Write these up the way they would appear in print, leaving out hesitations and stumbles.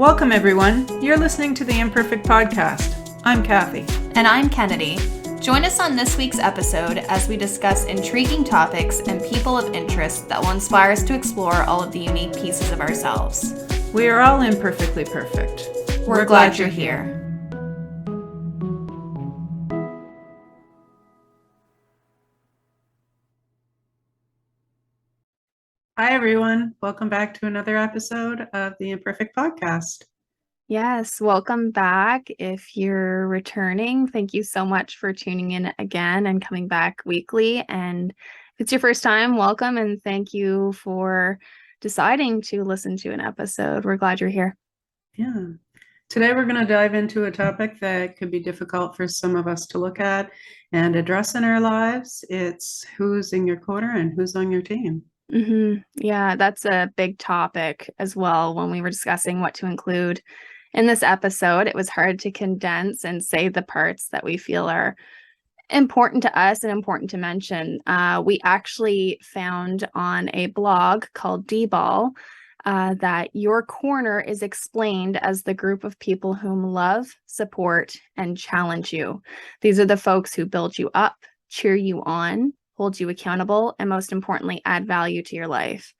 Welcome, everyone. You're listening to the ImPerfect Podcast. I'm Kathy. And I'm Kennedy. Join us on this week's episode as we discuss intriguing topics and people of interest that will inspire us to explore all of the unique pieces of ourselves. We are all imperfectly perfect. We're glad you're here. Hi, everyone. Welcome back to another episode of the ImPerfect Podcast. Yes, welcome back. If you're returning, thank you so much for tuning in again and coming back weekly. And if it's your first time, welcome and thank you for deciding to listen to an episode. We're glad you're here. Yeah. Today, we're going to dive into a topic that could be difficult for some of us to look at and address in our lives. It's who's in your corner and who's on your team. Yeah, that's a big topic as well. When we were discussing what to include in this episode, it was hard to condense and say the parts that we feel are important to us and important to mention. We actually found on a blog called D-Ball that your corner is explained as the group of people whom love, support, and challenge you. These are the folks who build you up, cheer you on, hold you accountable, and most importantly, add value to your life.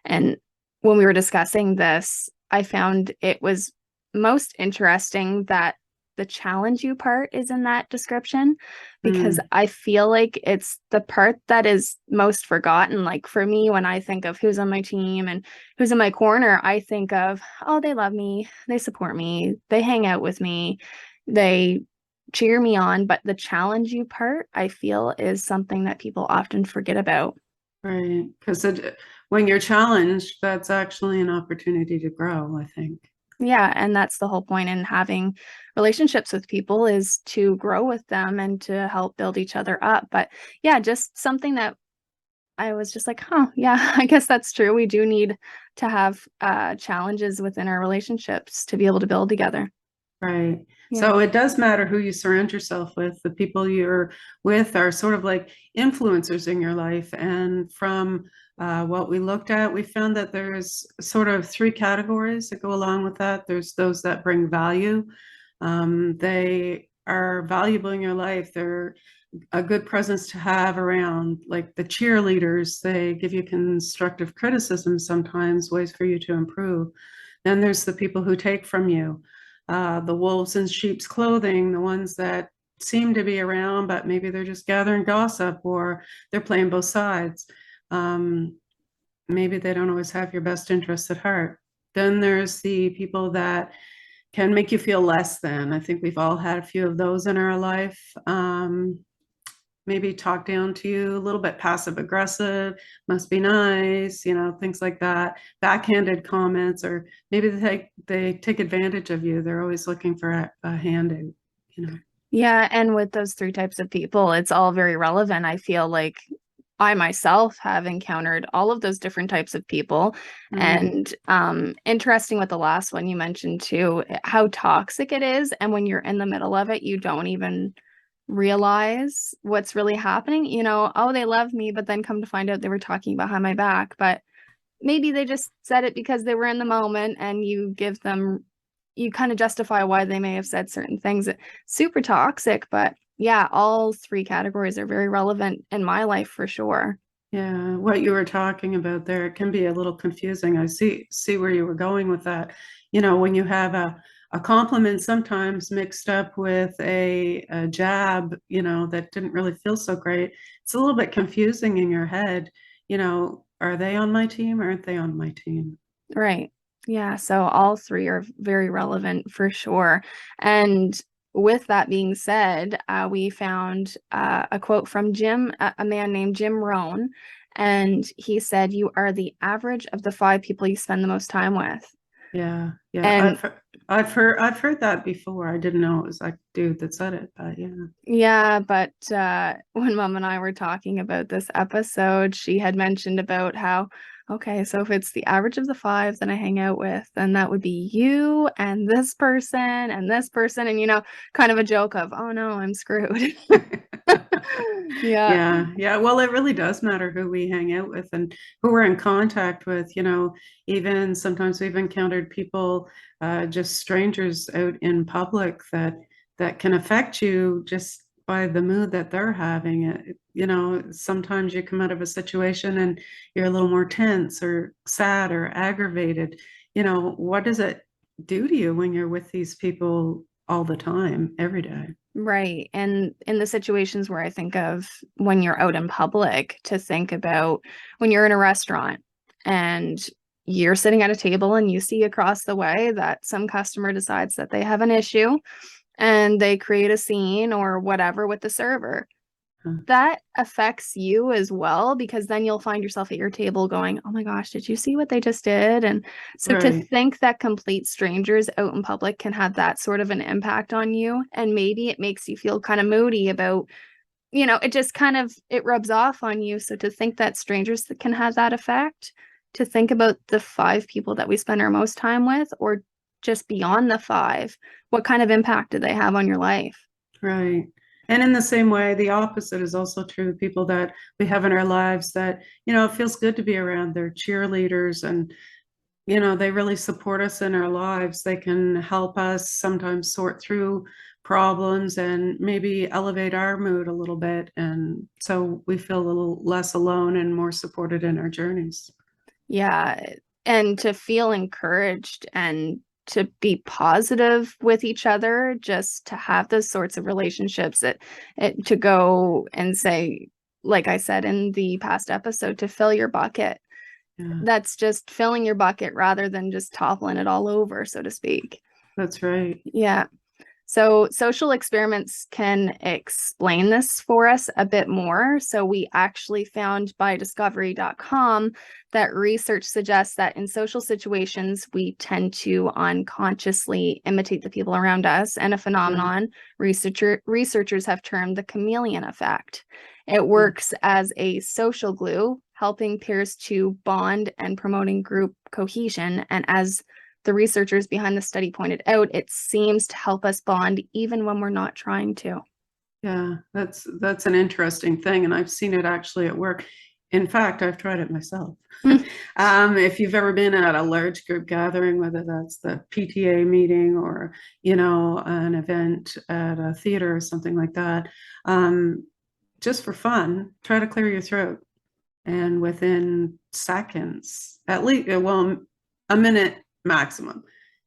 And when we were discussing this, I found it was most interesting that the challenge you part is in that description, because I feel like it's the part that is most forgotten. Like for me, when I think of who's on my team and who's in my corner, I think of, oh, they love me, they support me, they hang out with me, they cheer me on. But the challenge you part, I feel, is something that people often forget about. Right. Because when you're challenged, that's actually an opportunity to grow, I think. Yeah, and that's the whole point in having relationships with people, is to grow with them and to help build each other up. But yeah, just something that I was just like, yeah, I guess that's true. We do need to have challenges within our relationships to be able to build together. Right. Yeah. So it does matter who you surround yourself with. The people you're with are sort of like influencers in your life. And from what we looked at, we found that there's sort of three categories that go along with that. There's those that bring value. They are valuable in your life. They're a good presence to have around, like the cheerleaders. They give you constructive criticism sometimes, ways for you to improve. Then there's the people who take from you. The wolves in sheep's clothing, the ones that seem to be around, but maybe they're just gathering gossip or they're playing both sides. Maybe they don't always have your best interests at heart. Then there's the people that can make you feel less than. I think we've all had a few of those in our life. Maybe talk down to you, a little bit passive aggressive, must be nice, things like that. Backhanded comments, or maybe they take advantage of you. They're always looking for a hand in. Yeah, and with those three types of people, it's all very relevant. I feel like I myself have encountered all of those different types of people. And interesting with the last one you mentioned too, how toxic it is. And when you're in the middle of it, you don't even realize what's really happening. Oh, they love me, but then come to find out they were talking behind my back. But maybe they just said it because they were in the moment, and you kind of justify why they may have said certain things. Super toxic. But yeah, all three categories are very relevant in my life for sure. Yeah, what you were talking about there, it can be a little confusing. I see where you were going with that. When you have a compliment sometimes mixed up with a jab, that didn't really feel so great. It's a little bit confusing in your head. Are they on my team? Aren't they on my team? Right. Yeah. So all three are very relevant for sure. And with that being said, we found a quote from a man named Jim Rohn, and he said, "You are the average of the 5 people you spend the most time with." Yeah. And I've heard that before. I didn't know it was like dude that said it, but yeah. Yeah, but when Mom and I were talking about this episode, she had mentioned about how, okay, so if it's the average of the 5 that I hang out with, then that would be you and this person, and kind of a joke of, oh no, I'm screwed. Yeah. Yeah. Well, it really does matter who we hang out with and who we're in contact with. Even sometimes we've encountered people, just strangers out in public that can affect you just by the mood that they're having. Sometimes you come out of a situation and you're a little more tense or sad or aggravated. What does it do to you when you're with these people all the time, every day? Right. And in the situations where I think of when you're out in public, to think about when you're in a restaurant and you're sitting at a table and you see across the way that some customer decides that they have an issue and they create a scene or whatever with the server. That affects you as well, because then you'll find yourself at your table going, oh my gosh, did you see what they just did? And so to Right. think that complete strangers out in public can have that sort of an impact on you, and maybe it makes you feel kind of moody about, it just kind of, it rubs off on you. So to think that strangers that can have that effect, to think about the 5 people that we spend our most time with, or just beyond the 5, what kind of impact do they have on your life? Right. And in the same way, the opposite is also true. People that we have in our lives that, it feels good to be around. They're cheerleaders and, they really support us in our lives. They can help us sometimes sort through problems and maybe elevate our mood a little bit. And so we feel a little less alone and more supported in our journeys. Yeah. And to feel encouraged and to be positive with each other, just to have those sorts of relationships, to go and say, like I said in the past episode, to fill your bucket. Yeah, That's just filling your bucket rather than just toppling it all over, so to speak. that's right. Yeah. So social experiments can explain this for us a bit more. So we actually found by discovery.com that research suggests that in social situations, we tend to unconsciously imitate the people around us, and a phenomenon researchers have termed the chameleon effect. It works as a social glue, helping peers to bond and promoting group cohesion. And as the researchers behind the study pointed out, it seems to help us bond even when we're not trying to. Yeah, that's an interesting thing, and I've seen it actually at work. In fact, I've tried it myself. If you've ever been at a large group gathering, whether that's the PTA meeting or, an event at a theater or something like that, just for fun, try to clear your throat. And within seconds, at least, well, a minute maximum,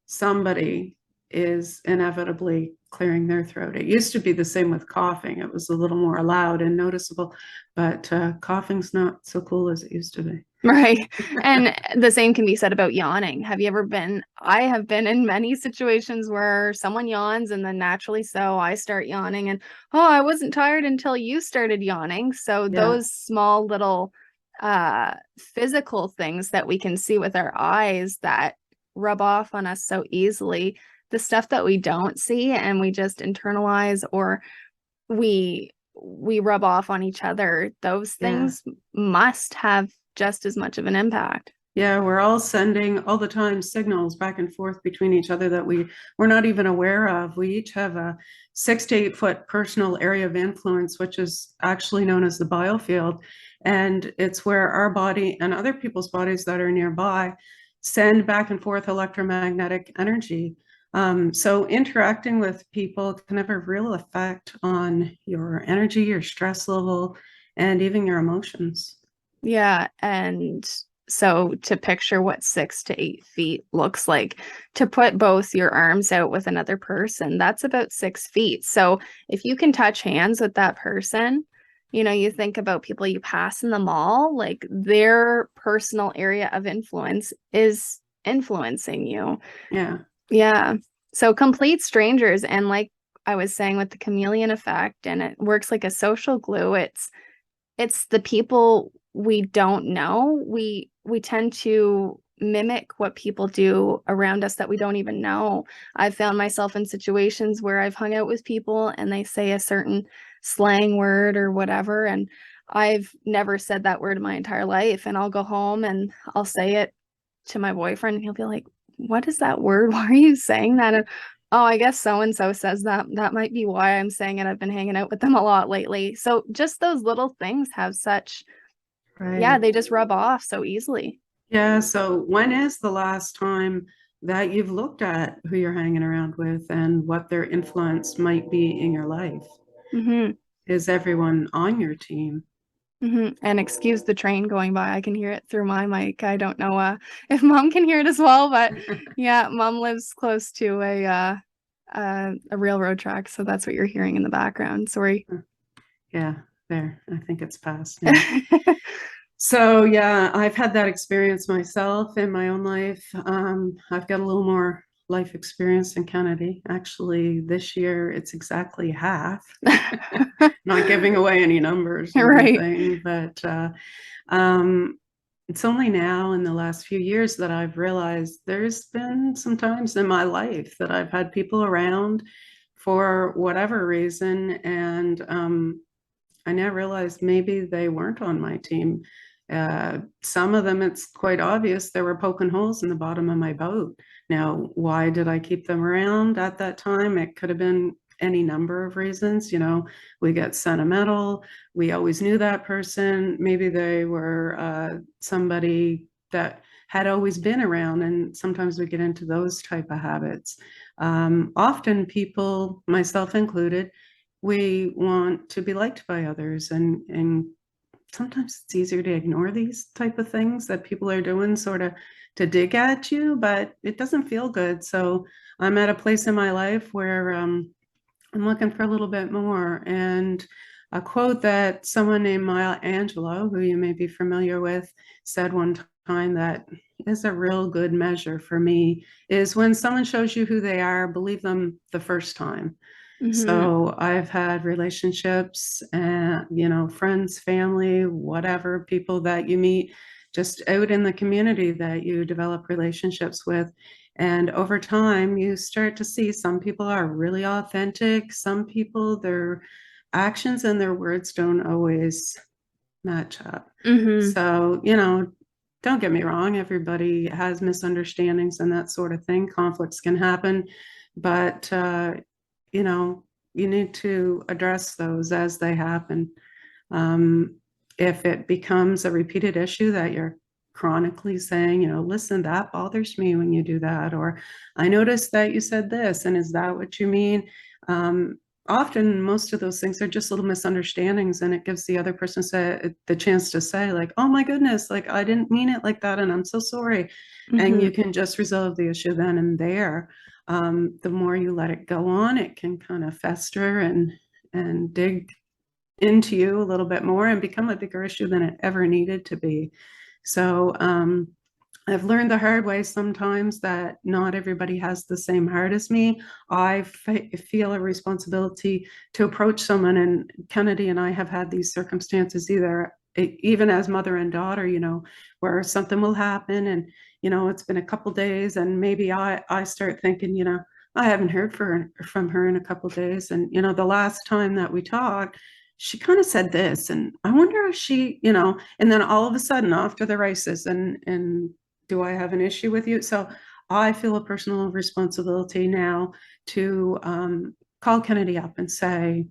somebody is inevitably clearing their throat. It used to be the same with coughing. It was a little more loud and noticeable, but coughing's not so cool as it used to be. Right. And the same can be said about yawning. Have you ever been? I have been in many situations where someone yawns and then naturally so I start yawning, and oh, I wasn't tired until you started yawning. So Yeah, those small little physical things that we can see with our eyes that rub off on us so easily, the stuff that we don't see and we just internalize, or we rub off on each other, those yeah. things must have just as much of an impact. Yeah, we're all sending all the time signals back and forth between each other that we're not even aware of. We each have a 6 to 8 foot personal area of influence, which is actually known as the biofield. And it's where our body and other people's bodies that are nearby send back and forth electromagnetic energy. So interacting with people can have a real effect on your energy, your stress level, and even your emotions. Yeah. And so to picture what 6 to 8 feet looks like, to put both your arms out with another person, that's about 6 feet. So if you can touch hands with that person, you think about people you pass in the mall, like their personal area of influence is influencing you. Yeah. Yeah. So complete strangers. And like I was saying with the chameleon effect, and it works like a social glue, it's the people we don't know. We tend to mimic what people do around us that we don't even know. I've found myself in situations where I've hung out with people and they say a certain slang word or whatever, and I've never said that word in my entire life, and I'll go home and I'll say it to my boyfriend and he'll be like, what is that word? Why are you saying that? And, Oh, I guess so and so says that. That might be why I'm saying it. I've been hanging out with them a lot lately. So just those little things have such, yeah, Right. they just rub off so easily. Yeah. So when is the last time that you've looked at who you're hanging around with and what their influence might be in your life? Mm-hmm. Is everyone on your team? Mm-hmm. And excuse the train going by. I can hear it through my mic. I don't know if mom can hear it as well, but yeah, mom lives close to a railroad track, so that's what you're hearing in the background. Sorry. Yeah, there. I think it's past now. So yeah, I've had that experience myself in my own life. I've got a little more life experience than Kennedy. Actually, this year it's exactly half. Not giving away any numbers or Right. anything, but um, it's only now in the last few years that I've realized there's been some times in my life that I've had people around for whatever reason, and I now realized maybe they weren't on my team. Some of them, it's quite obvious they were poking holes in the bottom of my boat. Now, why did I keep them around at that time? It could have been any number of reasons. We get sentimental. We always knew that person. Maybe they were somebody that had always been around, and sometimes we get into those type of habits. Often people, myself included, we want to be liked by others, and sometimes it's easier to ignore these type of things that people are doing sort of to dig at you, but it doesn't feel good. So I'm at a place in my life where I'm looking for a little bit more. And a quote that someone named Maya Angelou, who you may be familiar with, said one time that is a real good measure for me is when someone shows you who they are, believe them the first time. Mm-hmm. So I've had relationships and, friends, family, whatever, people that you meet just out in the community that you develop relationships with. And over time, you start to see some people are really authentic. Some people, their actions and their words don't always match up. Mm-hmm. So, don't get me wrong, everybody has misunderstandings and that sort of thing. Conflicts can happen, but you know, you need to address those as they happen. Um, if it becomes a repeated issue that you're chronically saying, listen, that bothers me when you do that, or I noticed that you said this, and is that what you mean? Often, most of those things are just little misunderstandings, and it gives the other person the chance to say, like, oh my goodness, like I didn't mean it like that, and I'm so sorry. And Mm-hmm. you can just resolve the issue then and there. The more you let it go on, it can kind of fester and dig into you a little bit more and become a bigger issue than it ever needed to be. So I've learned the hard way sometimes that not everybody has the same heart as me. I feel a responsibility to approach someone, and Kennedy and I have had these circumstances even as mother and daughter, where something will happen, and it's been a couple days, and maybe I start thinking, I haven't heard from her in a couple days, and the last time that we talked, she kind of said this, and I wonder if she, and then all of a sudden off to the races, and do I have an issue with you? So I feel a personal responsibility now to call Kennedy up and say,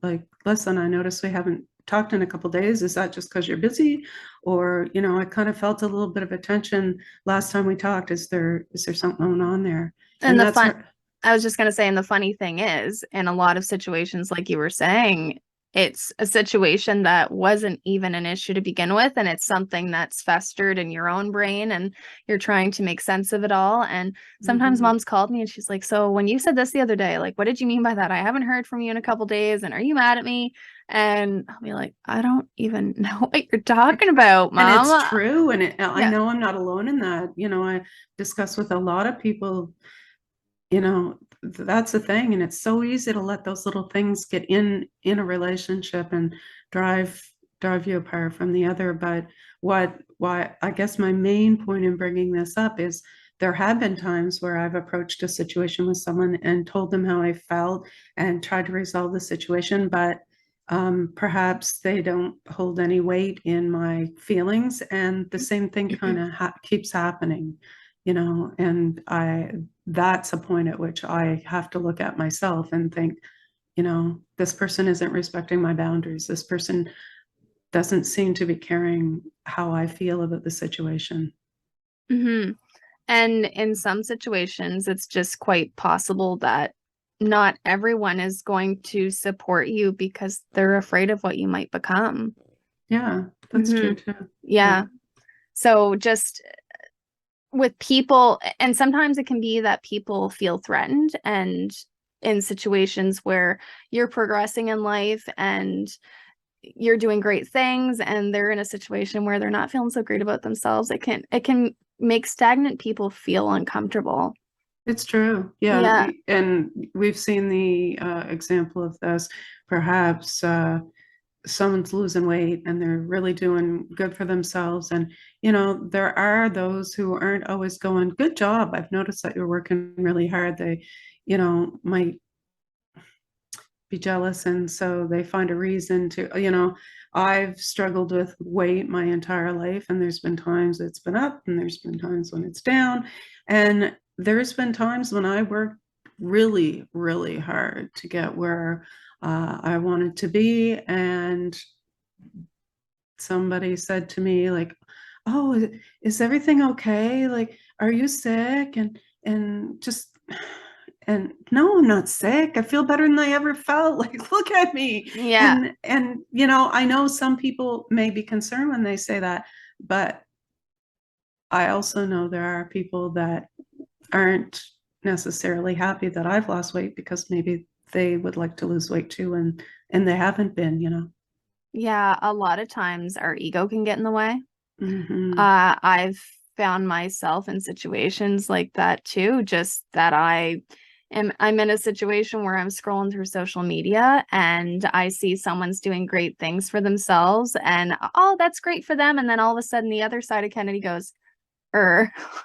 like, listen, I noticed we haven't talked in a couple days. Is that just because you're busy? Or, I kind of felt a little bit of a tension last time we talked. Is there something going on there? And And the that's fun, her. I was just going to say, and the funny thing is, in a lot of situations, like you were saying, it's a situation that wasn't even an issue to begin with. And it's something that's festered in your own brain and you're trying to make sense of it all. And sometimes Mhm. mom's called me and she's like, so when you said this the other day, like, what did you mean by that? I haven't heard from you in a couple days. And are you mad at me? And I'll be like, I don't even know what you're talking about, And it's mom. true. And I Yeah. know I'm not alone in that. I discuss with a lot of people, that's the thing. And it's so easy to let those little things get in a relationship and drive drive you apart from the other. But why I guess my main point in bringing this up is there have been times where I've approached a situation with someone and told them how I felt and tried to resolve the situation, but perhaps they don't hold any weight in my feelings, and the same thing kind of keeps happening. and that's a point at which I have to look at myself and think, this person isn't respecting my boundaries. This person doesn't seem to be caring how I feel about the situation. Mm-hmm. And in some situations, it's just quite possible that not everyone is going to support you because they're afraid of what you might become. Yeah, that's true too. Yeah. So just with people, and sometimes it can be that people feel threatened, and in situations where you're progressing in life and you're doing great things and they're in a situation where they're not feeling so great about themselves, it can make stagnant people feel uncomfortable. It's true. Yeah. Yeah. And we've seen the example of this. Perhaps someone's losing weight and they're really doing good for themselves. And, there are those who aren't always going, good job. I've noticed that you're working really hard. They, might be jealous. And so they find a reason to, I've struggled with weight my entire life. And there's been times it's been up and there's been times when it's down. And there's been times when I worked really, really hard to get where I wanted to be. And somebody said to me, like, oh, is everything okay? Like, are you sick? And just, and no, I'm not sick. I feel better than I ever felt. Like, look at me. Yeah. And I know some people may be concerned when they say that, but I also know there are people that aren't necessarily happy that I've lost weight because maybe they would like to lose weight too, and they haven't been. Yeah. A lot of times our ego can get in the way. Mm-hmm. I've found myself in situations like that too, just that I'm in a situation where I'm scrolling through social media and I see someone's doing great things for themselves and, oh, that's great for them. And then all of a sudden the other side of Kennedy goes,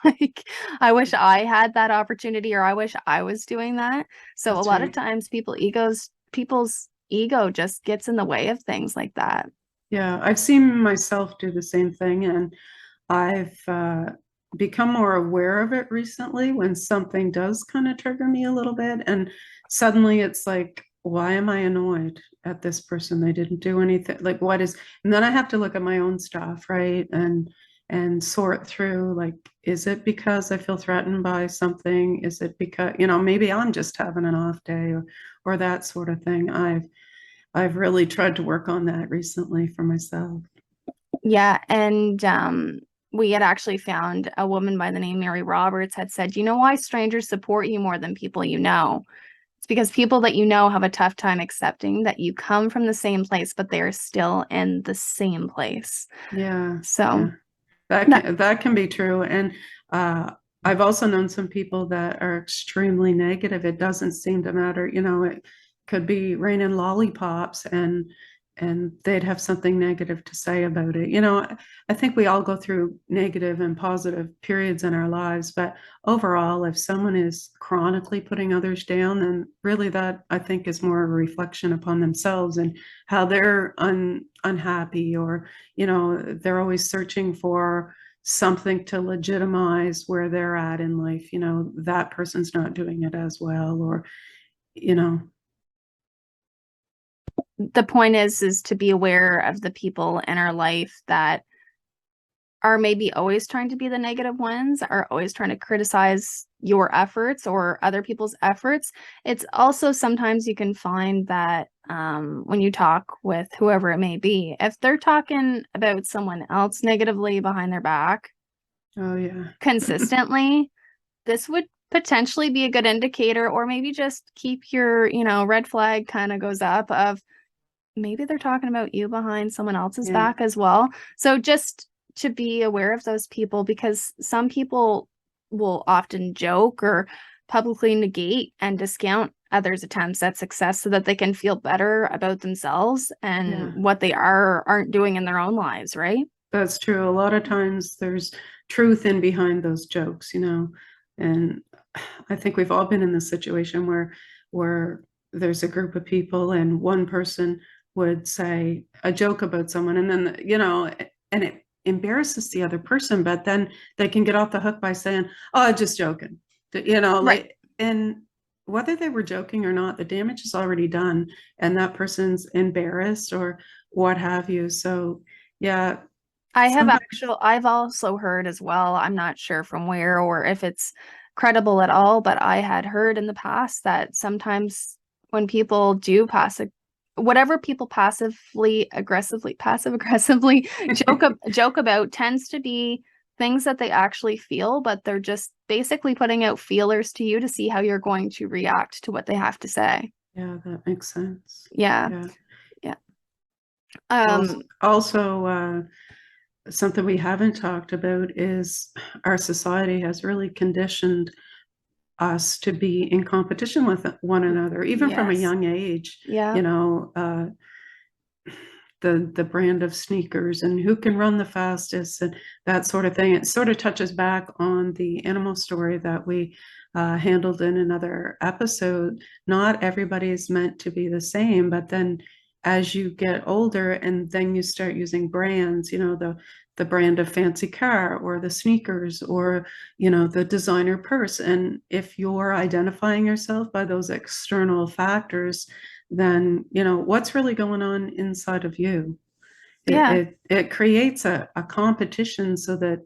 like, I wish I had that opportunity, or I wish I was doing that. So That's a lot of right. times people's ego just gets in the way of things like that. Yeah, I've seen myself do the same thing, and I've become more aware of it recently when something does kind of trigger me a little bit. And suddenly it's like, why am I annoyed at this person? They didn't do anything. Like, what is, and then I have to look at my own stuff, right? And sort through, like, is it because I feel threatened by something? Is it because, maybe I'm just having an off day, or that sort of thing. I've really tried to work on that recently for myself. Yeah, and we had actually found a woman by the name Mary Roberts had said, you know why strangers support you more than people you know? It's because people that you know have a tough time accepting that you come from the same place, but they are still in the same place. Yeah. So Yeah. That can be true. And I've also known some people that are extremely negative. It doesn't seem to matter. It could be raining lollipops and they'd have something negative to say about it. I think we all go through negative and positive periods in our lives, but overall, if someone is chronically putting others down, then really that I think is more a reflection upon themselves and how they're unhappy, or they're always searching for something to legitimize where they're at in life. That person's not doing it as well, or you know the point is to be aware of the people in our life that are maybe always trying to be the negative ones, are always trying to criticize your efforts or other people's efforts. It's also sometimes you can find that when you talk with whoever it may be, if they're talking about someone else negatively behind their back, oh yeah, consistently, this would potentially be a good indicator, or maybe just keep your, red flag kind of goes up of maybe they're talking about you behind someone else's yeah, back as well. So just to be aware of those people, because some people will often joke or publicly negate and discount others' attempts at success so that they can feel better about themselves and yeah. what they are or aren't doing in their own lives, right? That's true. A lot of times there's truth in behind those jokes, and I think we've all been in this situation where there's a group of people and one person would say a joke about someone, and then and it embarrasses the other person, but then they can get off the hook by saying, oh, I'm just joking, Right. like, and whether they were joking or not, the damage is already done, and that person's embarrassed or what have you. So yeah, I've also heard as well, I'm not sure from where or if it's credible at all, but I had heard in the past that sometimes when people do whatever people passive aggressively joke about tends to be things that they actually feel, but they're just basically putting out feelers to you to see how you're going to react to what they have to say. yeah, that makes sense. Yeah. Yeah. Yeah. Also, something we haven't talked about is our society has really conditioned us to be in competition with one another, even from a Yes. young age. Yeah. The brand of sneakers and who can run the fastest and that sort of thing. It sort of touches back on the animal story that we handled in another episode. Not everybody is meant to be the same, but then as you get older and then you start using brands, the brand of fancy car or the sneakers or the designer purse, and if you're identifying yourself by those external factors, then what's really going on inside of you. Yeah. It creates a competition so that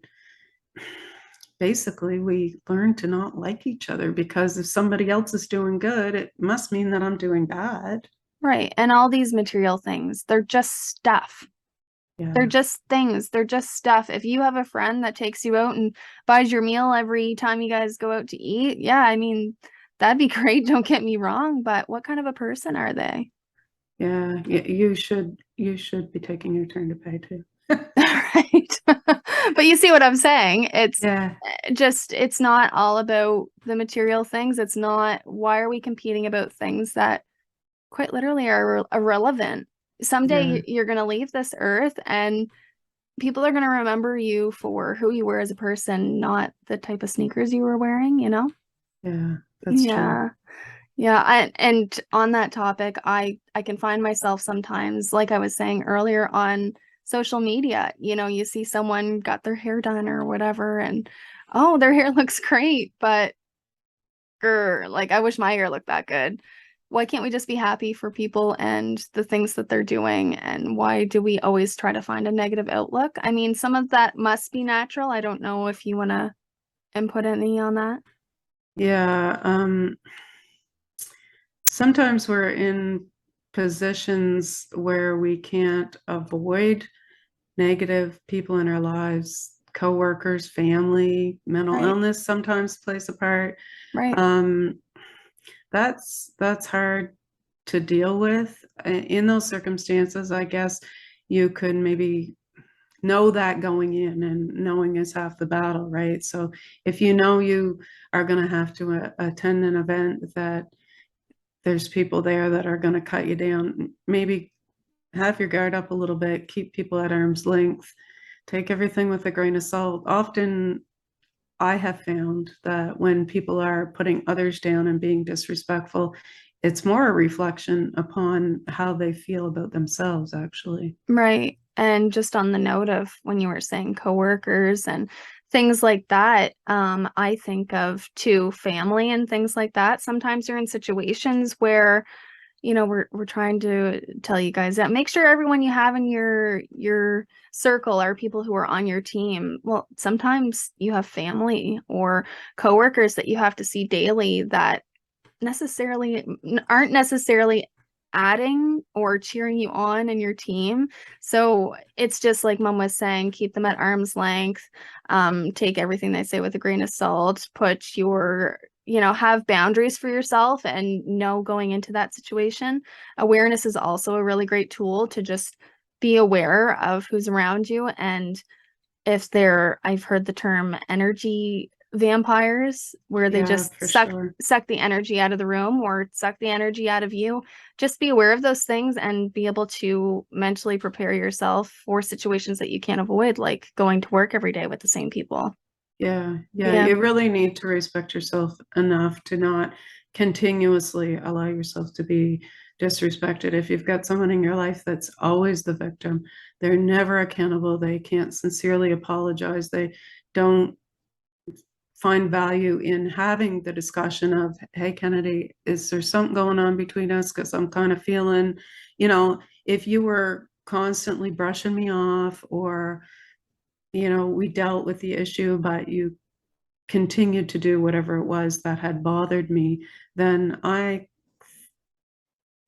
basically we learn to not like each other, because if somebody else is doing good, it must mean that I'm doing bad. Right. And all these material things, they're just stuff. Yeah. They're just things. They're just stuff. If you have a friend that takes you out and buys your meal every time you guys go out to eat, yeah, I mean, that'd be great. Don't get me wrong, but what kind of a person are they? Yeah, you should be taking your turn to pay too. Right. But you see what I'm saying? It's Yeah. it's not all about the material things. It's not, why are we competing about things that quite literally are irrelevant? Someday you're going to leave this earth and people are going to remember you for who you were as a person, not the type of sneakers you were wearing, Yeah, that's true. Yeah. And on that topic, I can find myself sometimes, like I was saying earlier, on social media. You see someone got their hair done or whatever, and oh, their hair looks great, but like, I wish my hair looked that good. Why can't we just be happy for people and the things that they're doing? And why do we always try to find a negative outlook? I mean, some of that must be natural. I don't know if you want to input any on that. Yeah, sometimes we're in positions where we can't avoid negative people in our lives. Coworkers, family, mental Right. illness sometimes plays a part. Right. That's hard to deal with. In those circumstances, I guess you could maybe know that going in, and knowing is half the battle, right? So if you know you are going to have to attend an event that there's people there that are going to cut you down, maybe have your guard up a little bit, keep people at arm's length, take everything with a grain of salt. Often I have found that when people are putting others down and being disrespectful, it's more a reflection upon how they feel about themselves, actually. Right. And just on the note of when you were saying coworkers and things like that, I think of too family and things like that. Sometimes you're in situations where, we're trying to tell you guys that make sure everyone you have in your circle are people who are on your team. Well, sometimes you have family or coworkers that you have to see daily that aren't necessarily adding or cheering you on in your team. So it's just like Mom was saying, keep them at arm's length, take everything they say with a grain of salt, put your have boundaries for yourself, and know going into that situation. Awareness is also a really great tool to just be aware of who's around you, and if I've heard the term energy vampires, where they just suck the energy out of the room or suck the energy out of you. Just be aware of those things and be able to mentally prepare yourself for situations that you can't avoid, like going to work every day with the same people. Yeah. You really need to respect yourself enough to not continuously allow yourself to be disrespected. If you've got someone in your life that's always the victim, they're never accountable, they can't sincerely apologize, they don't find value in having the discussion of, hey, Kennedy, is there something going on between us? Because I'm kind of feeling, if you were constantly brushing me off, or, we dealt with the issue, but you continued to do whatever it was that had bothered me, then I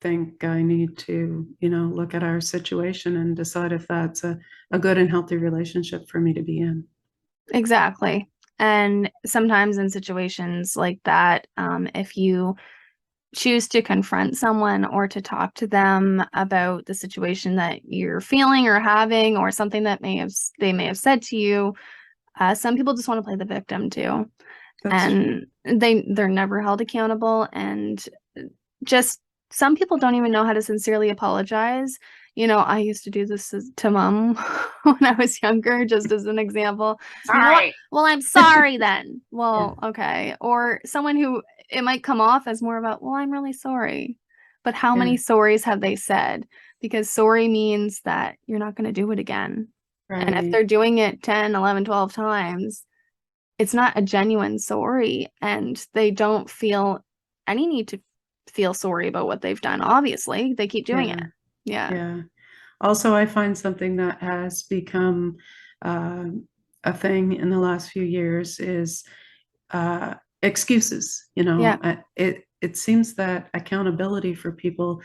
think I need to, look at our situation and decide if that's a good and healthy relationship for me to be in. Exactly. And sometimes in situations like that, if you choose to confront someone or to talk to them about the situation that you're feeling or having, or something that they may have said to you, some people just want to play the victim too. And they're never held accountable, and just some people don't even know how to sincerely apologize. I used to do this to mom when I was younger, just as an example. Sorry. Well, I'm sorry then. Well, Yeah. okay. Or someone who it might come off as more about, well, I'm really sorry. But how many sorries have they said? Because sorry means that you're not going to do it again. Right. And if they're doing it 10, 11, 12 times, it's not a genuine sorry, and they don't feel any need to feel sorry about what they've done. Obviously, they keep doing it. Yeah. Also, I find something that has become a thing in the last few years is excuses. It seems that accountability for people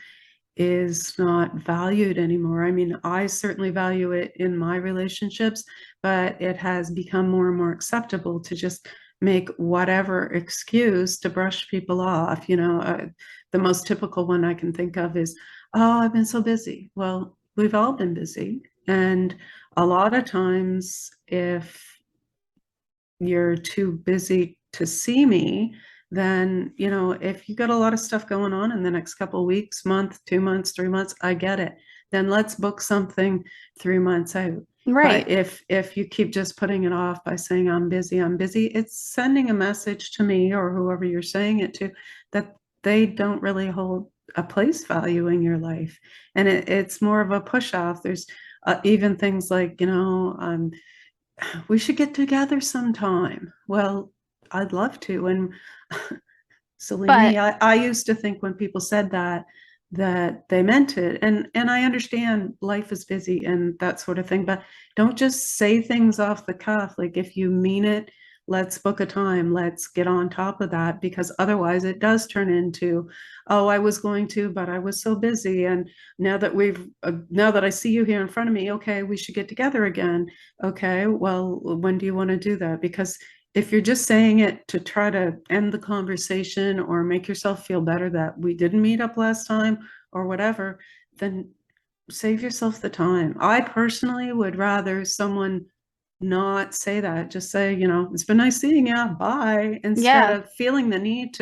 is not valued anymore. I mean, I certainly value it in my relationships, but it has become more and more acceptable to just make whatever excuse to brush people off. The most typical one I can think of is, oh, I've been so busy. Well, we've all been busy. And a lot of times, if you're too busy to see me, then, if you got a lot of stuff going on in the next couple of weeks, month, 2 months, 3 months, I get it. Then let's book something 3 months out. Right. But if you keep just putting it off by saying, I'm busy, it's sending a message to me or whoever you're saying it to that they don't really hold a place value in your life. And it's more of a push off. There's even things like, we should get together sometime. Well, I'd love to. And silly me, I used to think when people said that they meant it. And I understand life is busy and that sort of thing, but don't just say things off the cuff. Like, if you mean it, let's book a time, let's get on top of that, because otherwise it does turn into, oh, I was going to, but I was so busy. And now that I see you here in front of me, okay, we should get together again. Okay, well, when do you want to do that? Because if you're just saying it to try to end the conversation or make yourself feel better that we didn't meet up last time or whatever, then save yourself the time. I personally would rather someone not say that. Just say, it's been nice seeing you, bye, instead of feeling the need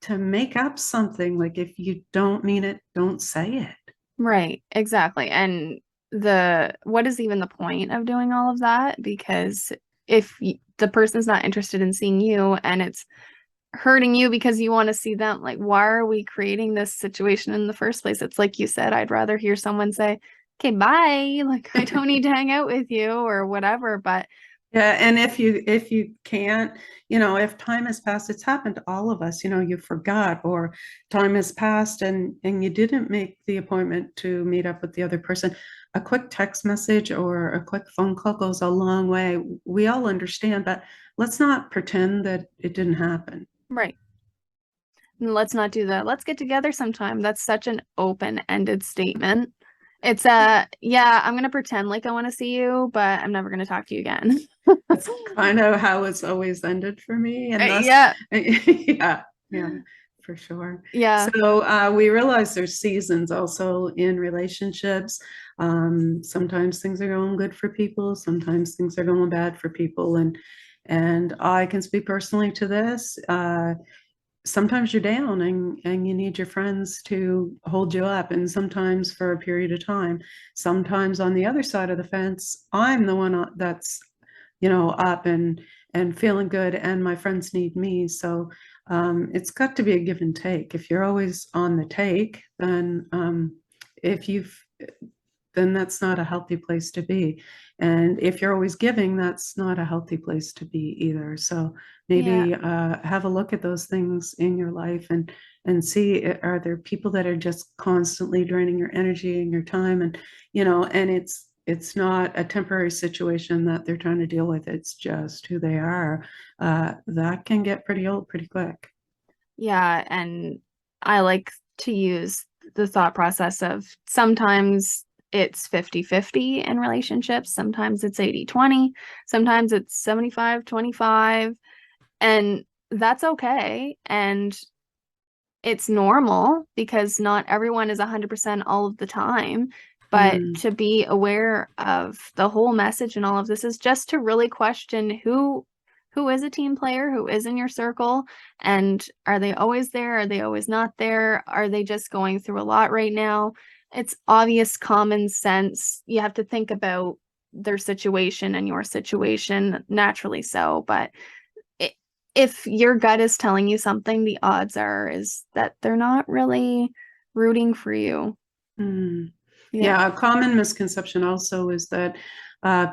to make up something. Like, if you don't mean it, don't say it. Right, exactly. And what is even the point of doing all of that? Because if the person's not interested in seeing you and it's hurting you because you want to see them, like, why are we creating this situation in the first place? It's like you said, I'd rather hear someone say, okay, bye, like, I don't need to hang out with you or whatever. But yeah, and if you can't, if time has passed, it's happened to all of us, you forgot, or time has passed and you didn't make the appointment to meet up with the other person. A quick text message or a quick phone call goes a long way. We all understand, but let's not pretend that it didn't happen. Right. And let's not do that. Let's get together sometime. That's such an open-ended statement. It's I'm going to pretend like I want to see you, but I'm never going to talk to you again. That's kind of how it's always ended for me. And thus, yeah, for sure. Yeah. So we realize there's seasons also in relationships. Sometimes things are going good for people. Sometimes things are going bad for people. And I can speak personally to this. Sometimes you're down and you need your friends to hold you up, and sometimes for a period of time. Sometimes on the other side of the fence, I'm the one that's up and feeling good, and my friends need me. So It's got to be a give and take. If you're always on the take, then if you've then that's not a healthy place to be. And if you're always giving, that's not a healthy place to be either. So maybe have a look at those things in your life and see, are there people that are just constantly draining your energy and your time, and and it's not a temporary situation that they're trying to deal with. It's just who they are. That can get pretty old pretty quick. Yeah, and I like to use the thought process of sometimes it's 50-50 in relationships, sometimes it's 80-20, sometimes it's 75-25, and that's okay. And it's normal because not everyone is 100% all of the time. But to be aware of the whole message and all of this is just to really question who is a team player, who is in your circle, and are they always there? Are they always not there? Are they just going through a lot right now? It's obvious common sense. You have to think about their situation and your situation, naturally so. But if your gut is telling you something, the odds are is that they're not really rooting for you. Yeah, a common misconception also is that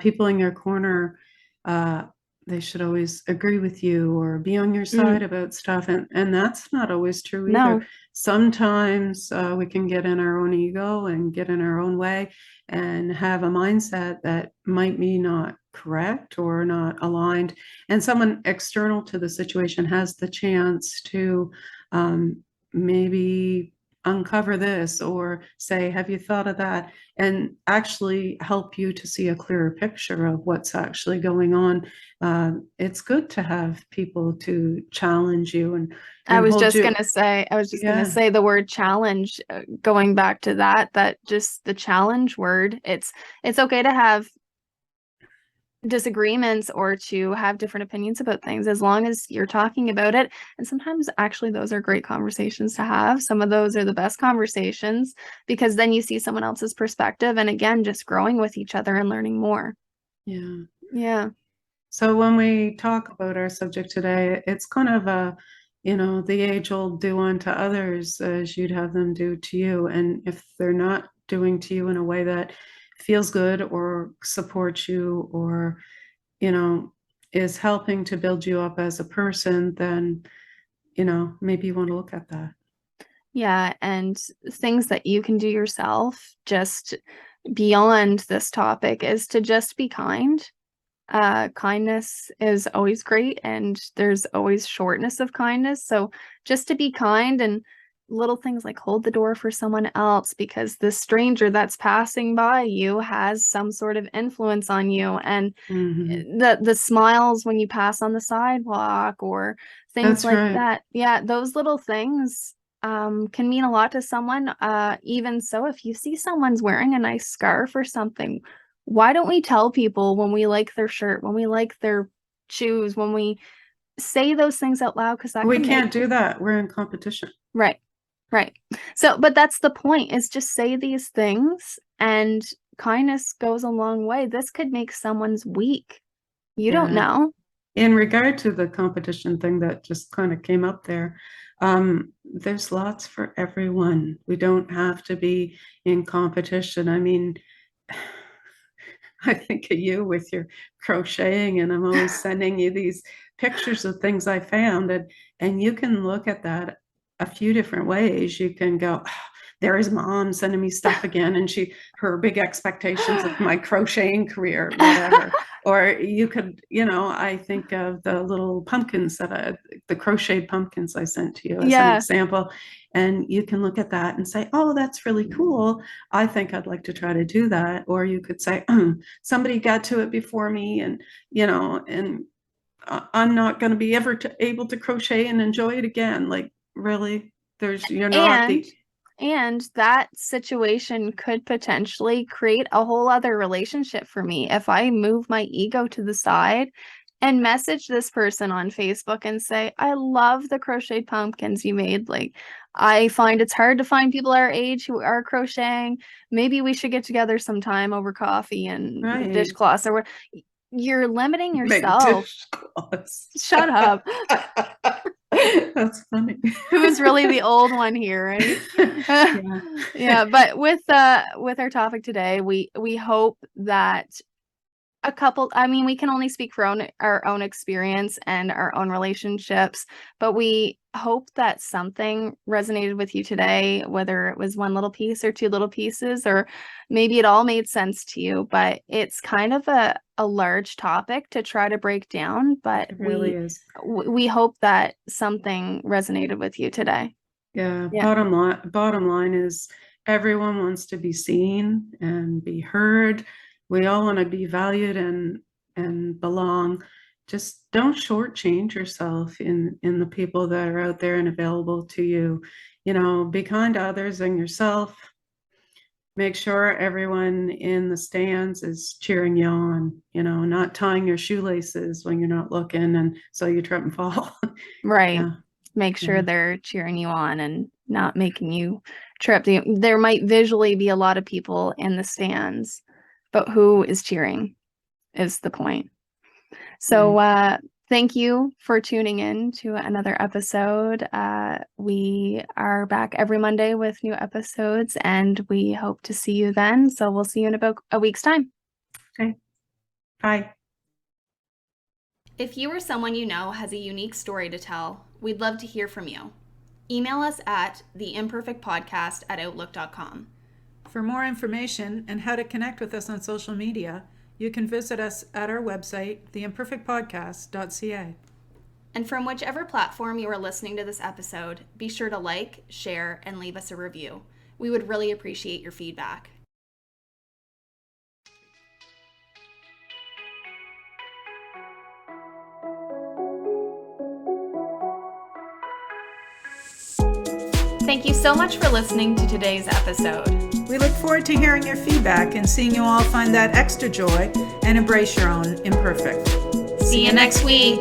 people in your corner, they should always agree with you or be on your side about stuff. And that's not always true either. No. Sometimes we can get in our own ego and get in our own way and have a mindset that might be not correct or not aligned. And someone external to the situation has the chance to maybe uncover this or say, have you thought of that? And actually help you to see a clearer picture of what's actually going on. It's good to have people to challenge you and I was hold just you. gonna say the word challenge, going back to that just the challenge word. It's okay to have disagreements or to have different opinions about things as long as you're talking about it. And sometimes actually those are great conversations to have. Some of those are the best conversations because then you see someone else's perspective, and again, just growing with each other and learning more. Yeah. So when we talk about our subject today, it's kind of the age-old do unto others as you'd have them do to you. And if they're not doing to you in a way that feels good or supports you or, is helping to build you up as a person, then, maybe you want to look at that. Yeah, and things that you can do yourself just beyond this topic is to just be kind. Kindness is always great, and there's always shortness of kindness. So just to be kind, and little things like hold the door for someone else because the stranger that's passing by you has some sort of influence on you, and the smiles when you pass on the sidewalk or things That's like right. that. Yeah, those little things can mean a lot to someone. Even so, if you see someone's wearing a nice scarf or something, why don't we tell people when we like their shirt, when we like their shoes, when we say those things out loud? Because We can't do that. We're in competition. Right. So, but that's the point, is just say these things, and kindness goes a long way. This could make someone's week. You don't know. In regard to the competition thing that just kind of came up there, there's lots for everyone. We don't have to be in competition. I mean, I think of you with your crocheting, and I'm always sending you these pictures of things I found, and you can look at that a few different ways. You can go, "Oh, there is mom sending me stuff again, and her big expectations of my crocheting career, whatever." Or you could, I think of the little pumpkins the crocheted pumpkins I sent to you as an example. And you can look at that and say, oh, that's really cool. I think I'd like to try to do that. Or you could say, somebody got to it before me, and, and I'm not going to be able to crochet and enjoy it again. Like, really, and that situation could potentially create a whole other relationship for me if I move my ego to the side and message this person on Facebook and say, I love the crocheted pumpkins you made. Like, I find it's hard to find people our age who are crocheting. Maybe we should get together sometime over coffee and make dishcloths, or what. You're limiting yourself. Make dishcloths. Shut up. That's funny. Who's really the old one here, right? Yeah. Yeah, but with our topic today, we hope that we can only speak for our own experience and our own relationships, but we hope that something resonated with you today, whether it was one little piece or two little pieces, or maybe it all made sense to you. But it's kind of a large topic to try to break down, but It really is. we hope that something resonated with you today. Yeah. Yeah. Bottom line is everyone wants to be seen and be heard. We all want to be valued and belong. Just don't shortchange yourself in the people that are out there and available to you. Be kind to others and yourself. Make sure everyone in the stands is cheering you on, not tying your shoelaces when you're not looking and so you trip and fall. Right. Yeah. Make sure Yeah. they're cheering you on and not making you trip. There might visually be a lot of people in the stands, but who is cheering is the point. So thank you for tuning in to another episode. We are back every Monday with new episodes, and we hope to see you then. So we'll see you in about a week's time. Okay. Bye. If you or someone you know has a unique story to tell, we'd love to hear from you. Email us at theimperfectpodcast@outlook.com. For more information and how to connect with us on social media, you can visit us at our website, theimperfectpodcast.ca. And from whichever platform you are listening to this episode, be sure to like, share, and leave us a review. We would really appreciate your feedback. Thank you so much for listening to today's episode. We look forward to hearing your feedback and seeing you all find that extra joy and embrace your own imperfect. See you next week.